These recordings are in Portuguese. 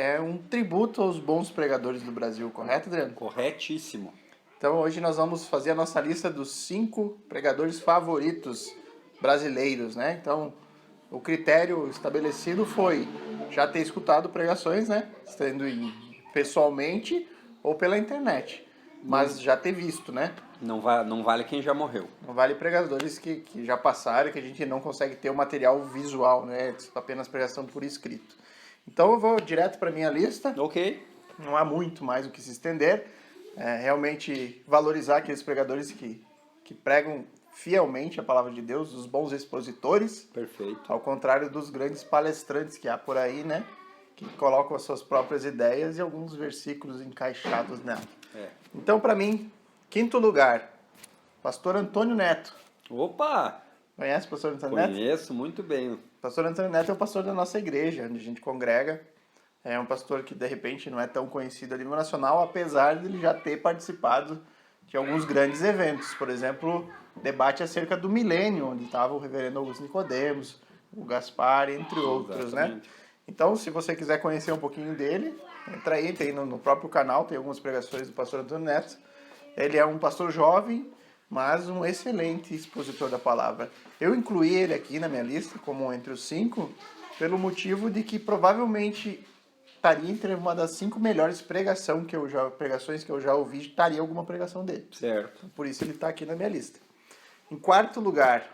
é um tributo aos bons pregadores do Brasil, correto, Adriano? Corretíssimo. Então hoje nós vamos fazer a nossa lista dos 5 pregadores favoritos brasileiros, né? Então o critério estabelecido foi já ter escutado pregações, né? Estando pessoalmente ou pela internet, mas já ter visto, né? Não vale quem já morreu. Não vale pregadores que já passaram, que a gente não consegue ter o material visual, né? Apenas pregação por escrito. Então eu vou direto para minha lista. Ok. Não há muito mais o que se estender. Realmente valorizar aqueles pregadores que pregam fielmente a palavra de Deus, os bons expositores. Perfeito. Ao contrário dos grandes palestrantes que há por aí, né? Que colocam as suas próprias ideias e alguns versículos encaixados nela. Então, para mim, 5º lugar, Pastor Antônio Neto. Opa! Conhece o Pastor Antônio Neto? Conheço muito bem. O Pastor Antônio Neto é o pastor da nossa igreja, onde a gente congrega. É um pastor que, de repente, não é tão conhecido a nível nacional, apesar de ele já ter participado de alguns grandes eventos. Por exemplo, debate acerca do milênio, onde estava o reverendo Augusto Nicodemos, o Gaspar, entre outros, né? Então, se você quiser conhecer um pouquinho dele, entra aí, tem no próprio canal, tem algumas pregações do pastor Antônio Neto. Ele é um pastor jovem, mas um excelente expositor da palavra. Eu incluí ele aqui na minha lista, como entre os 5, pelo motivo de que provavelmente estaria entre uma das 5 melhores pregações que eu já ouvi, estaria alguma pregação dele. Certo. Por isso ele está aqui na minha lista. Em 4º lugar,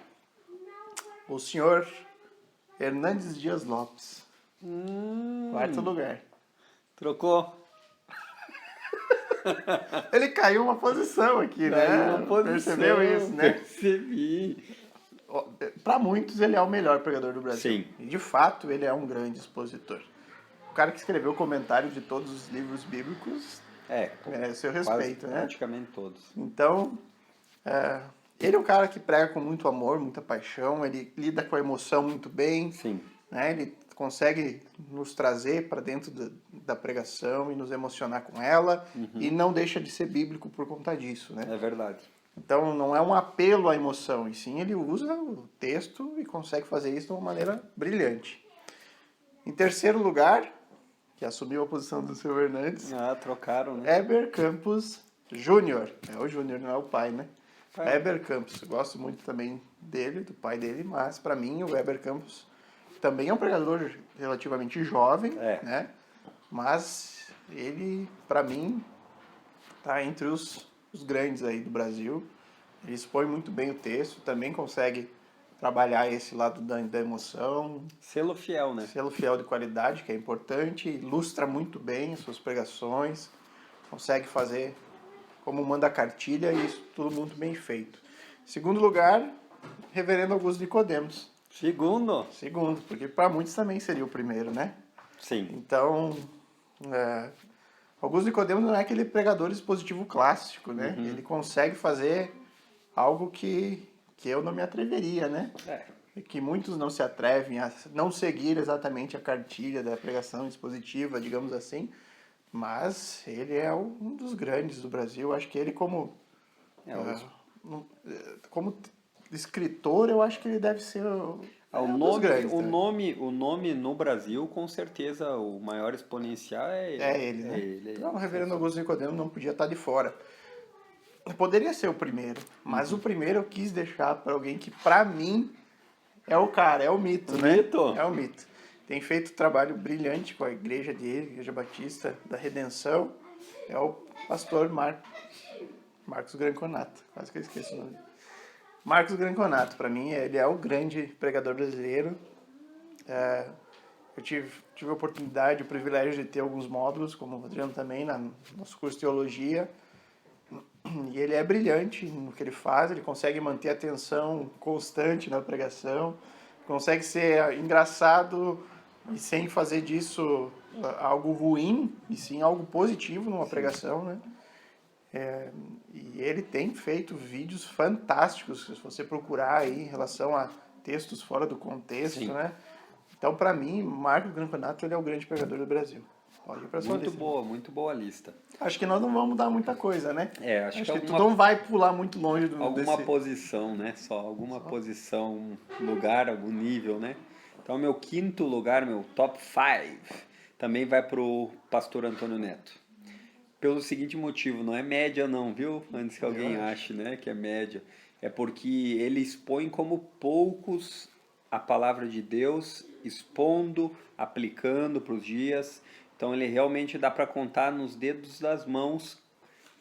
o senhor Hernandes Dias Lopes. 4º lugar. Trocou. Ele caiu uma posição aqui, né? Percebeu isso, né? Percebi. Para muitos ele é o melhor pregador do Brasil. Sim. E de fato ele é um grande expositor. O cara que escreveu o comentário de todos os livros bíblicos merece seu respeito, né? Praticamente todos. Então, ele é um cara que prega com muito amor, muita paixão, ele lida com a emoção muito bem. Sim. Né? Ele consegue nos trazer para dentro da pregação e nos emocionar com ela, e não deixa de ser bíblico por conta disso, né? É verdade. Então não é um apelo à emoção, e sim ele usa o texto e consegue fazer isso de uma maneira brilhante. Em 3º lugar, que assumiu a posição do seu Hernandes, Trocaram, né? Heber Campos Júnior. É o Júnior, não é o pai, né? Pai. Heber Campos. Eu gosto muito também dele, do pai dele, mas para mim o Heber Campos também é um pregador relativamente jovem, né? Mas ele, para mim, tá entre os grandes aí do Brasil. Ele expõe muito bem o texto, também consegue trabalhar esse lado da emoção. Selo fiel, né? Selo fiel de qualidade, que é importante, ilustra muito bem as suas pregações, consegue fazer como manda a cartilha, e isso tudo muito bem feito. Em 2º lugar, reverendo Augusto Nicodemos. Segundo, porque para muitos também seria o primeiro, né? Sim. Então, Augusto Nicodemos não é aquele pregador expositivo clássico, né? Ele consegue fazer algo que eu não me atreveria, né? E que muitos não se atrevem a não seguir exatamente a cartilha da pregação expositiva, digamos assim, mas ele é um dos grandes do Brasil. Acho que ele como escritor, eu acho que ele deve ser um dos grandes. O nome no Brasil, com certeza, o maior exponencial é ele. É ele, né? Então, o reverendo Augusto Nicodemos não podia estar de fora. Poderia ser o primeiro, mas o primeiro eu quis deixar para alguém que, para mim, é o cara, é o mito, né? É o mito. Tem feito um trabalho brilhante com a igreja dele, a Igreja Batista da Redenção. É o pastor Marcos Granconato. Quase que eu esqueço o nome. Marcos Granconato, para mim, ele é o grande pregador brasileiro. Eu tive a oportunidade, o privilégio de ter alguns módulos, como o Adriano também, no nosso curso de Teologia. E ele é brilhante no que ele faz, ele consegue manter a atenção constante na pregação, consegue ser engraçado e sem fazer disso algo ruim, e sim algo positivo numa pregação, né? E ele tem feito vídeos fantásticos, se você procurar aí em relação a textos fora do contexto, né? Então, para mim, Marcos Granconato, ele é o grande pregador do Brasil. Pode ir pra sua lista. Muito boa lista. Acho que nós não vamos mudar muita coisa, né? Acho que tu não vai pular muito longe alguma posição, né? Alguma posição, lugar, algum nível, né? Então, meu 5º lugar, meu top 5, também vai para o pastor Antônio Neto. Pelo seguinte motivo, não é média não, viu? Antes que alguém ache, né, que é média. É porque ele expõe como poucos a palavra de Deus, expondo, aplicando para os dias. Então ele realmente dá para contar nos dedos das mãos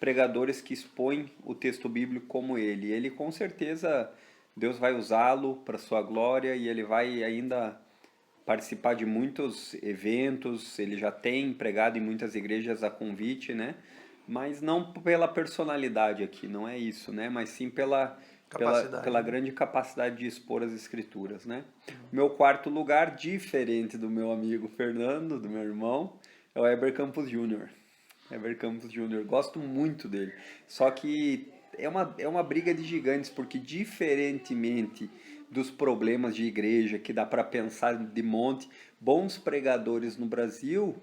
pregadores que expõem o texto bíblico como ele. Ele com certeza Deus vai usá-lo para sua glória e ele vai ainda participar de muitos eventos, ele já tem pregado em muitas igrejas a convite, né? Mas não pela personalidade aqui, não é isso, né? Mas sim pela grande capacidade de expor as escrituras, né? Meu quarto lugar, diferente do meu amigo Fernando, do meu irmão, é o Heber Campos Júnior. Heber Campos Júnior, gosto muito dele. Só que é uma briga de gigantes, porque diferentemente dos problemas de igreja, que dá para pensar de monte, bons pregadores no Brasil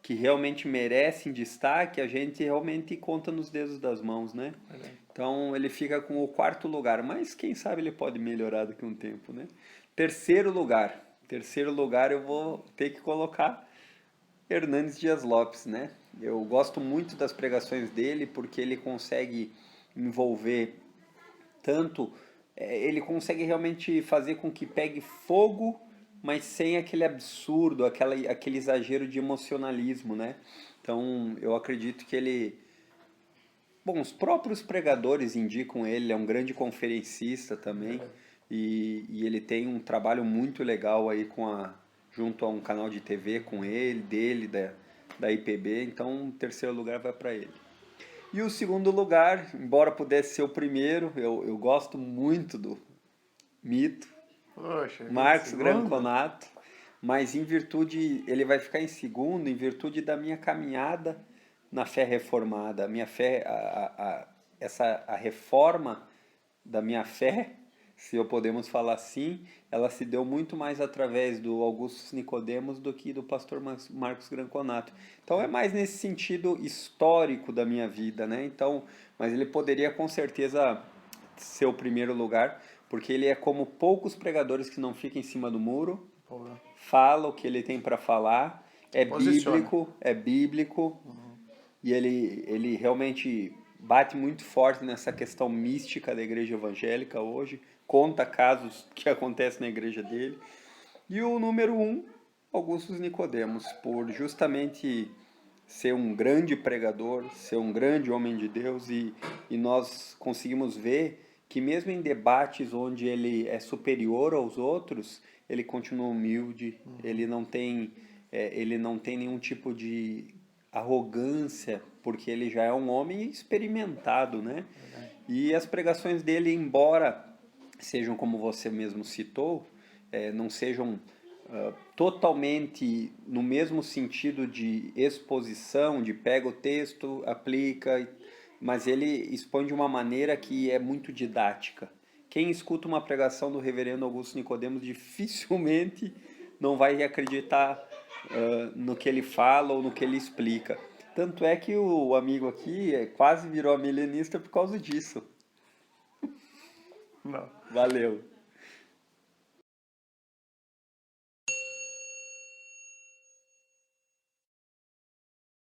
que realmente merecem destaque, a gente realmente conta nos dedos das mãos, né? Então ele fica com o quarto lugar, mas quem sabe ele pode melhorar daqui a um tempo, né? Terceiro lugar eu vou ter que colocar Hernandes Dias Lopes, né? Eu gosto muito das pregações dele porque ele consegue envolver tanto, ele consegue realmente fazer com que pegue fogo, mas sem aquele absurdo, aquele exagero de emocionalismo, né? Então eu acredito que ele, bom, os próprios pregadores indicam ele, é um grande conferencista também, e ele tem um trabalho muito legal aí junto a um canal de TV com ele, da IPB, então o terceiro lugar vai para ele. E o segundo lugar, embora pudesse ser o primeiro, eu gosto muito do mito, Poxa, Marcos segundo? Granconato, mas ele vai ficar em segundo em virtude da minha caminhada na fé reformada. A minha fé, a reforma da minha fé, se eu podemos falar assim, ela se deu muito mais através do Augusto Nicodemos do que do pastor Marcos Granconato. Então é mais nesse sentido histórico da minha vida, né? Então, mas ele poderia com certeza ser o primeiro lugar, porque ele é como poucos pregadores que não ficam em cima do muro, fala o que ele tem para falar, Posiciona. é bíblico, e ele realmente bate muito forte nessa questão mística da igreja evangélica hoje, conta casos que acontecem na igreja dele. E o número 1, Augusto Nicodemos, por justamente ser um grande pregador, ser um grande homem de Deus, e nós conseguimos ver que mesmo em debates onde ele é superior aos outros, ele continua humilde, ele não tem nenhum tipo de arrogância, porque ele já é um homem experimentado, né? E as pregações dele, embora sejam como você mesmo citou, não sejam totalmente no mesmo sentido de exposição, de pega o texto, aplica, mas ele expõe de uma maneira que é muito didática. Quem escuta uma pregação do reverendo Augusto Nicodemos dificilmente não vai acreditar no que ele fala ou no que ele explica. Tanto é que o amigo aqui quase virou milenista por causa disso. Não. Valeu.